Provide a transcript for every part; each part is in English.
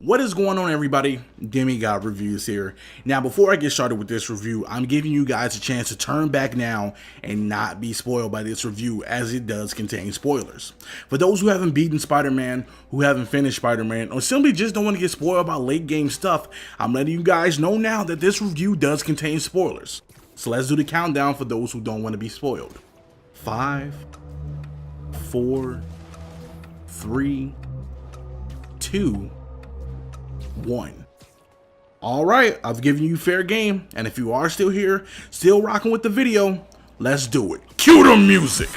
What is going on, everybody? DemiGodReviews here. Now, before I get started with this review, I'm giving you guys a chance to turn back now and not be spoiled by this review, as it does contain spoilers. For those who haven't beaten Spider-Man, who haven't finished Spider-Man, or simply just don't want to get spoiled about late game stuff, I'm letting you guys know now that this review does contain spoilers. So let's do the countdown for those who don't want to be spoiled. 5, 4, 3, 2, 1. Alright, I've given you fair game, and if you are still here, still rocking with the video, let's do it. Cue the music!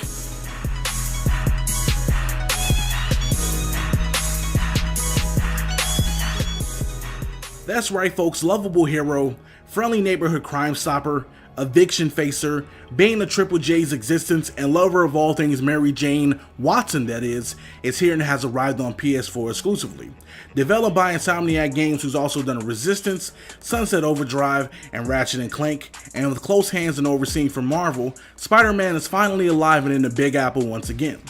That's right, folks, lovable hero, friendly neighborhood crime stopper, eviction facer, bane of Triple J's existence, and lover of all things Mary Jane Watson, that is here and has arrived on PS4 exclusively. Developed by Insomniac Games, who's also done Resistance, Sunset Overdrive, and Ratchet & Clank, and with close hands and overseeing from Marvel, Spider-Man is finally alive and in the Big Apple once again.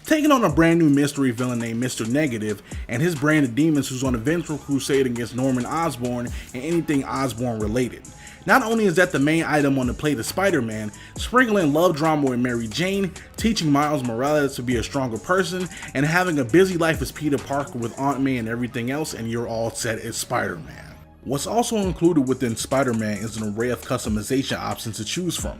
Taking on a brand new mystery villain named Mr. Negative and his brand of demons, who's on a vengeful crusade against Norman Osborn and anything Osborn related. Not only is that the main item on the plate of Spider-Man, sprinkling love drama with Mary Jane, teaching Miles Morales to be a stronger person, and having a busy life as Peter Parker with Aunt May and everything else, and you're all set as Spider-Man. What's also included within Spider-Man is an array of customization options to choose from.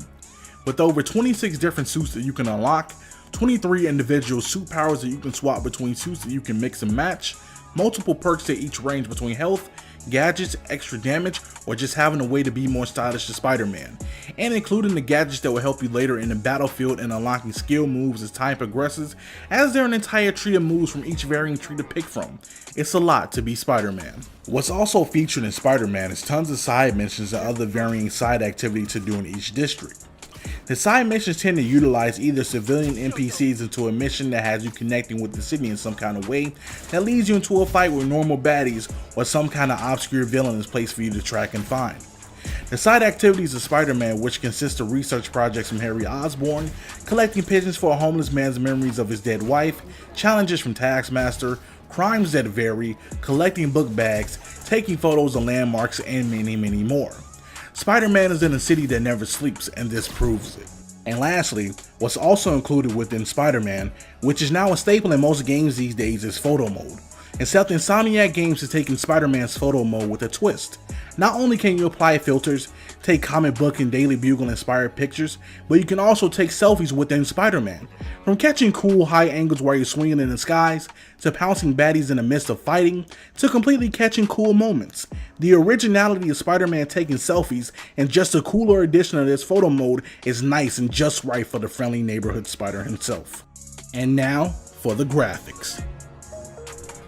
With over 26 different suits that you can unlock, 23 individual suit powers that you can swap between suits that you can mix and match, multiple perks that each range between health, gadgets, extra damage, or just having a way to be more stylish to Spider-Man, and including the gadgets that will help you later in the battlefield and unlocking skill moves as time progresses, as there are an entire tree of moves from each varying tree to pick from. It's a lot to be Spider-Man. What's also featured in Spider-Man is tons of side missions and other varying side activities to do in each district. The side missions tend to utilize either civilian NPCs into a mission that has you connecting with the city in some kind of way that leads you into a fight with normal baddies, or some kind of obscure villain is placed for you to track and find. The side activities of Spider-Man, which consist of research projects from Harry Osborn, collecting pigeons for a homeless man's memories of his dead wife, challenges from Taskmaster, crimes that vary, collecting book bags, taking photos of landmarks, and many more. Spider-Man is in a city that never sleeps, and this proves it. And lastly, what's also included within Spider-Man, which is now a staple in most games these days, is photo mode. Except Insomniac Games is taking Spider-Man's photo mode with a twist. Not only can you apply filters, take comic book and Daily Bugle inspired pictures, but you can also take selfies within Spider-Man. From catching cool high angles while you're swinging in the skies, to pouncing baddies in the midst of fighting, to completely catching cool moments. The originality of Spider-Man taking selfies and just a cooler edition of this photo mode is nice and just right for the friendly neighborhood spider himself. And now for the graphics.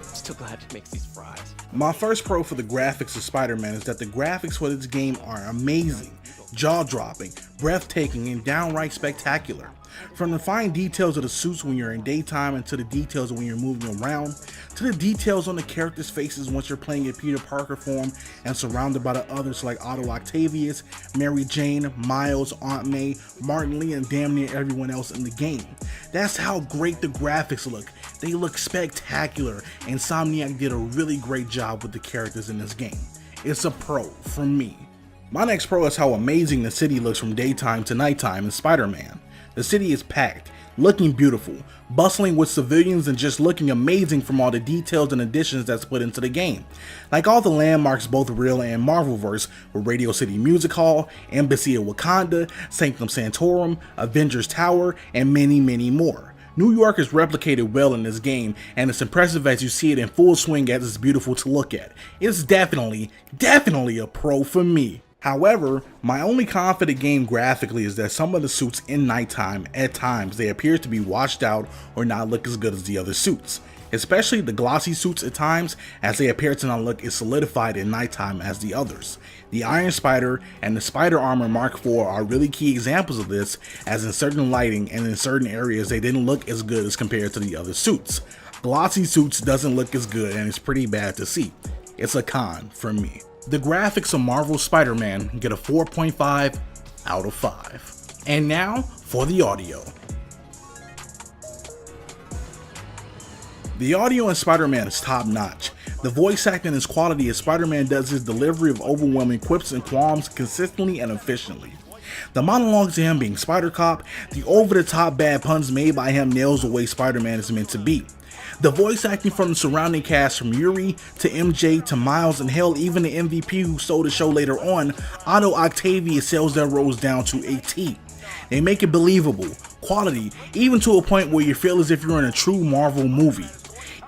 Still glad it makes these fries. My first pro for the graphics of Spider-Man is that the graphics for this game are amazing, jaw-dropping, breathtaking, and downright spectacular. From the fine details of the suits when you're in daytime, and to the details when you're moving around, to the details on the characters' faces once you're playing in Peter Parker form and surrounded by the others like Otto Octavius, Mary Jane, Miles, Aunt May, Martin Lee, and damn near everyone else in the game. That's how great the graphics look. They look spectacular, and Insomniac did a really great job with the characters in this game. It's a pro from me. My next pro is how amazing the city looks from daytime to nighttime in Spider-Man. The city is packed, looking beautiful, bustling with civilians, and just looking amazing from all the details and additions that's put into the game. Like all the landmarks, both real and Marvelverse, with Radio City Music Hall, Embassy of Wakanda, Sanctum Sanctorum, Avengers Tower, and many more. New York is replicated well in this game, and it's impressive as you see it in full swing, as it's beautiful to look at. It's definitely a pro for me. However, my only con for the game graphically is that some of the suits in nighttime, at times, they appear to be washed out or not look as good as the other suits. Especially the glossy suits at times, as they appear to not look as solidified in nighttime as the others. The Iron Spider and the Spider Armor Mark IV are really key examples of this, as in certain lighting and in certain areas they didn't look as good as compared to the other suits. Glossy suits doesn't look as good, and it's pretty bad to see. It's a con for me. The graphics of Marvel's Spider-Man get a 4.5 out of 5. And now for the audio. The audio in Spider-Man is top notch. The voice acting is quality as Spider-Man does his delivery of overwhelming quips and qualms consistently and efficiently. The monologues of him being Spider-Cop, the over-the-top bad puns made by him nails the way Spider-Man is meant to be. The voice acting from the surrounding cast from Yuri to MJ to Miles and hell even the MVP who stole the show later on, Otto Octavius sells their roles down to a T. They make it believable, quality, even to a point where you feel as if you're in a true Marvel movie.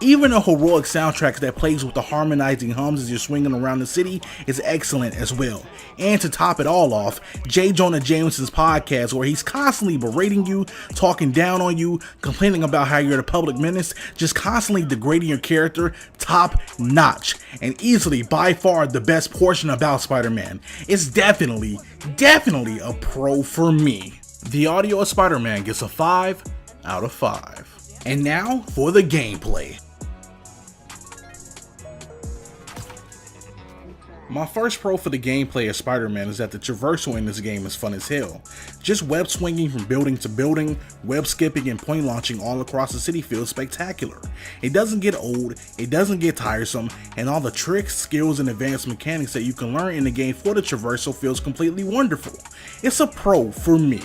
Even a heroic soundtrack that plays with the harmonizing hums as you're swinging around the city is excellent as well. And to top it all off, J. Jonah Jameson's podcast where he's constantly berating you, talking down on you, complaining about how you're the public menace, just constantly degrading your character, top notch, and easily by far the best portion about Spider-Man. It's definitely a pro for me. The audio of Spider-Man gets a 5 out of 5. And now for the gameplay. My first pro for the gameplay of Spider-Man is that the traversal in this game is fun as hell. Just web swinging from building to building, web skipping and point launching all across the city feels spectacular. It doesn't get old, it doesn't get tiresome, and all the tricks, skills, and advanced mechanics that you can learn in the game for the traversal feels completely wonderful. It's a pro for me.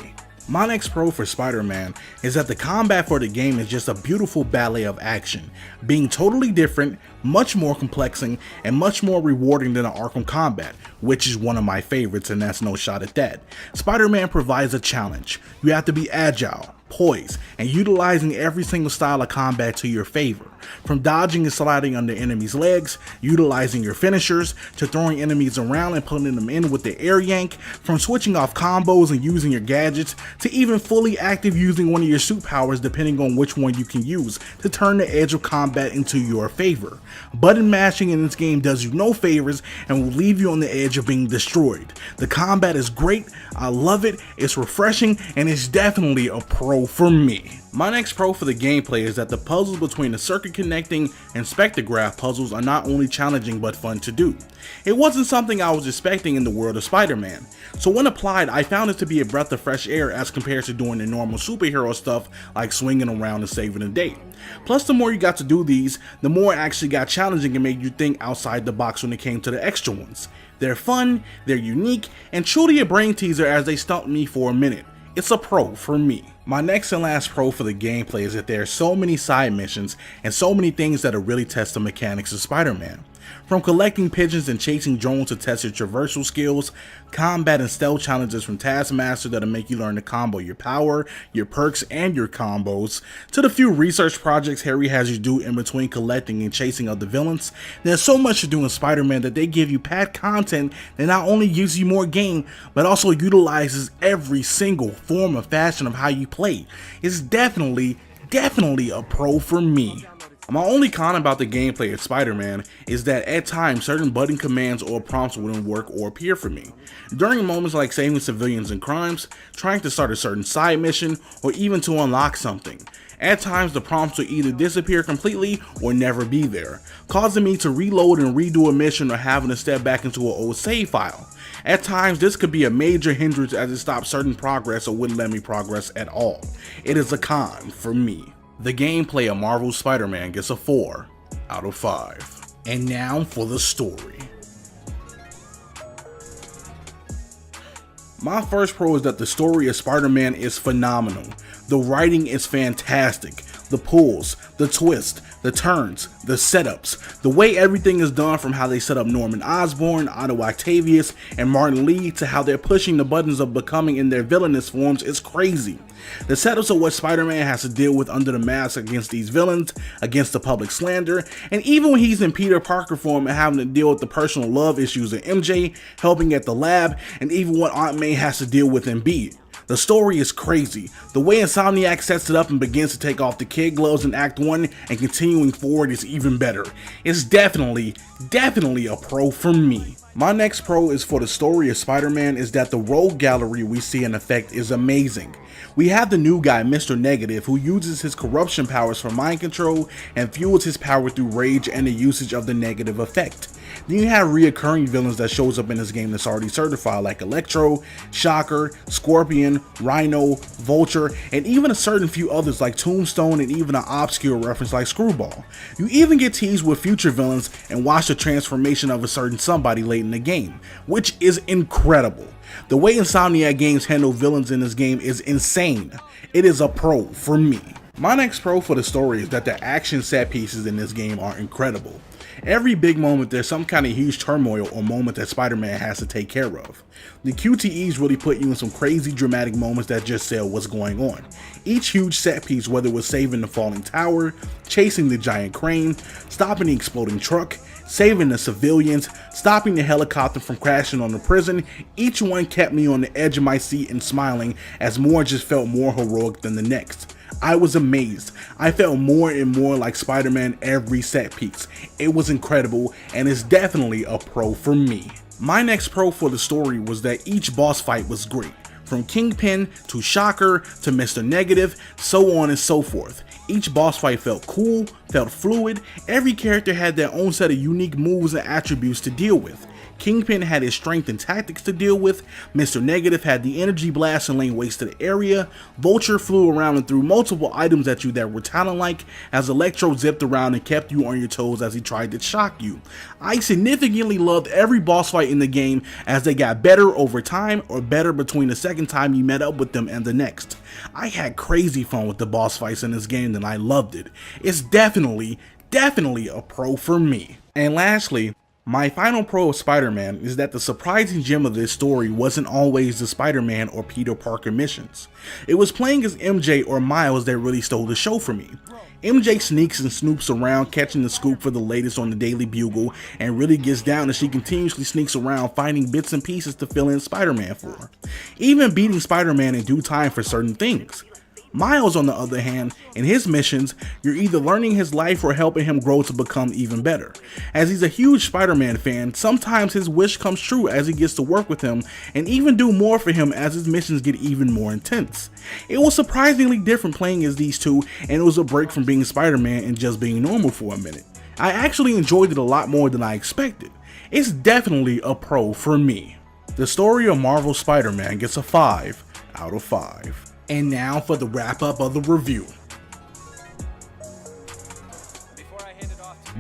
My next pro for Spider-Man is that the combat for the game is just a beautiful ballet of action, being totally different, much more complexing, and much more rewarding than the Arkham combat, which is one of my favorites and that's no shot at that. Spider-Man provides a challenge. You have to be agile, poised, and utilizing every single style of combat to your favor. From dodging and sliding under enemies' legs, utilizing your finishers, to throwing enemies around and pulling them in with the air yank, from switching off combos and using your gadgets, to even fully active using one of your suit powers depending on which one you can use to turn the edge of combat into your favor. Button mashing in this game does you no favors and will leave you on the edge of being destroyed. The combat is great, I love it, it's refreshing, and it's definitely a pro for me. My next pro for the gameplay is that the puzzles between the circuit connecting and spectrograph puzzles are not only challenging but fun to do. It wasn't something I was expecting in the world of Spider-Man, so when applied I found it to be a breath of fresh air as compared to doing the normal superhero stuff like swinging around and saving the day. Plus the more you got to do these, the more it actually got challenging and made you think outside the box when it came to the extra ones. They're fun, they're unique, and truly a brain teaser as they stumped me for a minute. It's a pro for me. My next and last pro for the gameplay is that there are so many side missions and so many things that really test the mechanics of Spider-Man. From collecting pigeons and chasing drones to test your traversal skills, combat and stealth challenges from Taskmaster that'll make you learn to combo your power, your perks, and your combos, to the few research projects Harry has you do in between collecting and chasing other villains. There's so much to do in Spider-Man that they give you packed content that not only gives you more game, but also utilizes every single form of fashion of how you play. It's definitely a pro for me. My only con about the gameplay of Spider-Man is that at times certain button commands or prompts wouldn't work or appear for me. During moments like saving civilians and crimes, trying to start a certain side mission, or even to unlock something. At times the prompts will either disappear completely or never be there, causing me to reload and redo a mission or having to step back into an old save file. At times this could be a major hindrance as it stops certain progress or wouldn't let me progress at all. It is a con for me. The gameplay of Marvel's Spider-Man gets a 4 out of 5. And now for the story. My first pro is that the story of Spider-Man is phenomenal. The writing is fantastic. The pulls, the twists, the turns, the setups, the way everything is done from how they set up Norman Osborn, Otto Octavius, and Martin Lee to how they're pushing the buttons of becoming in their villainous forms is crazy. The setups of what Spider-Man has to deal with under the mask against these villains, against the public slander, and even when he's in Peter Parker form and having to deal with the personal love issues of MJ, helping at the lab, and even what Aunt May has to deal with in B. The story is crazy. The way Insomniac sets it up and begins to take off the kid gloves in Act 1 and continuing forward is even better. It's definitely a pro for me. My next pro is for the story of Spider-Man is that the rogue gallery we see in effect is amazing. We have the new guy, Mr. Negative, who uses his corruption powers for mind control and fuels his power through rage and the usage of the negative effect. Then you have reoccurring villains that shows up in this game that's already certified, like Electro, Shocker, Scorpion, Rhino, Vulture, and even a certain few others like Tombstone, and even an obscure reference like Screwball. You even get teased with future villains and watch the transformation of a certain somebody late in the game, which is incredible. The way Insomniac games handle villains in this game is insane. It is a pro for me. My next pro for the story is that the action set pieces in this game are incredible. Every big moment there's some kind of huge turmoil or moment that Spider-Man has to take care of. The QTEs really put you in some crazy dramatic moments that just sell what's going on. Each huge set piece, whether it was saving the falling tower, chasing the giant crane, stopping the exploding truck, saving the civilians, stopping the helicopter from crashing on the prison, each one kept me on the edge of my seat and smiling as more just felt more heroic than the next. I was amazed. I felt more and more like Spider-Man every set piece. It was incredible and is definitely a pro for me. My next pro for the story was that each boss fight was great. From Kingpin to Shocker to Mr. Negative, so on and so forth. Each boss fight felt cool, felt fluid, every character had their own set of unique moves and attributes to deal with. Kingpin had his strength and tactics to deal with, Mr. Negative had the energy blast and laying waste to the area, Vulture flew around and threw multiple items at you that were talent-like, as Electro zipped around and kept you on your toes as he tried to shock you. I significantly loved every boss fight in the game as they got better over time or better between the second time you met up with them and the next. I had crazy fun with the boss fights in this game and I loved it. It's definitely a pro for me. And lastly, my final pro of Spider-Man is that the surprising gem of this story wasn't always the Spider-Man or Peter Parker missions. It was playing as MJ or Miles that really stole the show for me. MJ sneaks and snoops around catching the scoop for the latest on the Daily Bugle and really gets down as she continuously sneaks around finding bits and pieces to fill in Spider-Man for. Even beating Spider-Man in due time for certain things. Miles, on the other hand, in his missions, you're either learning his life or helping him grow to become even better. As he's a huge Spider-Man fan, sometimes his wish comes true as he gets to work with him and even do more for him as his missions get even more intense. It was surprisingly different playing as these two, and it was a break from being Spider-Man and just being normal for a minute. I actually enjoyed it a lot more than I expected. It's definitely a pro for me. The story of Marvel's Spider-Man gets a 5 out of 5. And now for the wrap up of the review.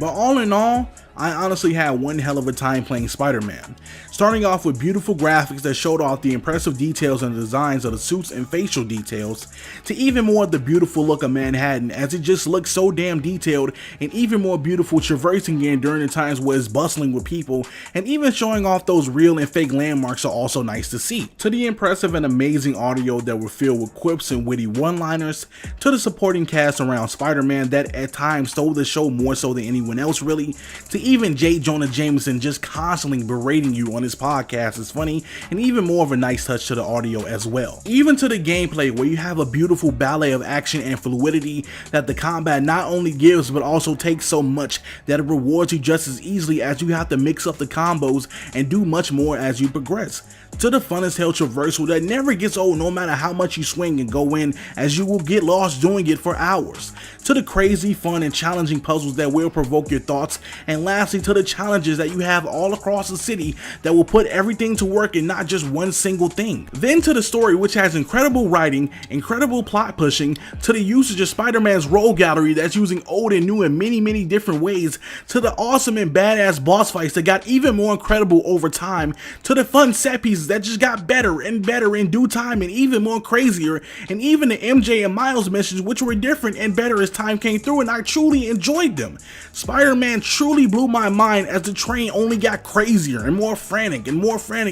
But all in all, I honestly had one hell of a time playing Spider-Man. Starting off with beautiful graphics that showed off the impressive details and designs of the suits and facial details, to even more of the beautiful look of Manhattan as it just looks so damn detailed, and even more beautiful traversing in during the times where it's bustling with people, and even showing off those real and fake landmarks are also nice to see. To the impressive and amazing audio that were filled with quips and witty one-liners, to the supporting cast around Spider-Man that at times stole the show more so than anyone else really, to even J. Jonah Jameson just constantly berating you on his podcast is funny, and even more of a nice touch to the audio as well. Even to the gameplay where you have a beautiful ballet of action and fluidity that the combat not only gives but also takes so much that it rewards you just as easily as you have to mix up the combos and do much more as you progress. To the fun as hell traversal that never gets old no matter how much you swing and go in, as you will get lost doing it for hours. To the crazy fun and challenging puzzles that will provoke your thoughts, and lastly to the challenges that you have all across the city that will put everything to work and not just one single thing. Then to the story, which has incredible writing, incredible plot pushing, to the usage of Spider-Man's role gallery that's using old and new in many different ways, to the awesome and badass boss fights that got even more incredible over time, to the fun set pieces that just got better and better in due time and even more crazier, and even the MJ and Miles missions which were different and better as time came through, and I truly enjoyed them. Spider-Man truly blew my mind as the train only got crazier and more frantic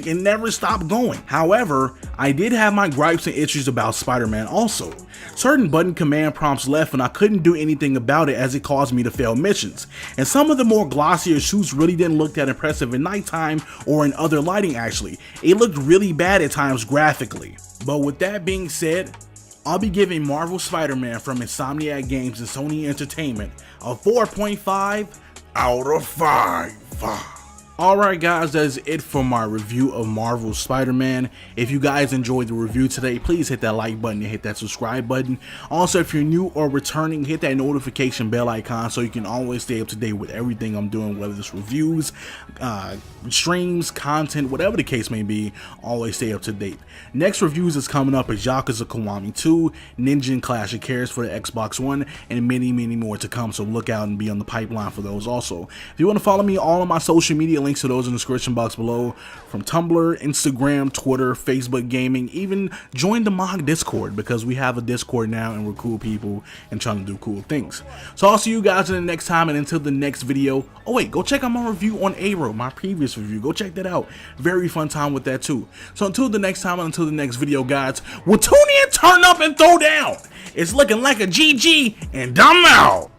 and never stopped going. However, I did have my gripes and issues about Spider-Man also. Certain button command prompts left and I couldn't do anything about it as it caused me to fail missions, and some of the more glossier suits really didn't look that impressive in nighttime or in other lighting actually. It looked really bad at times graphically. But with that being said, I'll be giving Marvel Spider-Man from Insomniac Games and Sony Entertainment a 4.5 out of 5. Alright guys, that is it for my review of Marvel's Spider-Man. If you guys enjoyed the review today, please hit that like button and hit that subscribe button. Also, if you're new or returning, hit that notification bell icon so you can always stay up to date with everything I'm doing, whether it's reviews, streams, content, whatever the case may be. Always stay up to date. Next reviews is coming up is Yakuza Kiwami 2, Ninja Clash of Cares for the Xbox One, and many more to come, so look out and be on the pipeline for those also. If you want to follow me, all of my social media links to those in the description box below, from Tumblr, Instagram, Twitter, Facebook Gaming. Even join the MOG Discord, because we have a Discord now and we're cool people and trying to do cool things. So I'll see you guys in the next time, and until the next video. Oh wait, go check out my review on Arrow, my previous review. Go check that out. Very fun time with that too. So until the next time, and until the next video, guys, we'll tune in, turn up, and throw down. It's looking like a GG, and I'm out.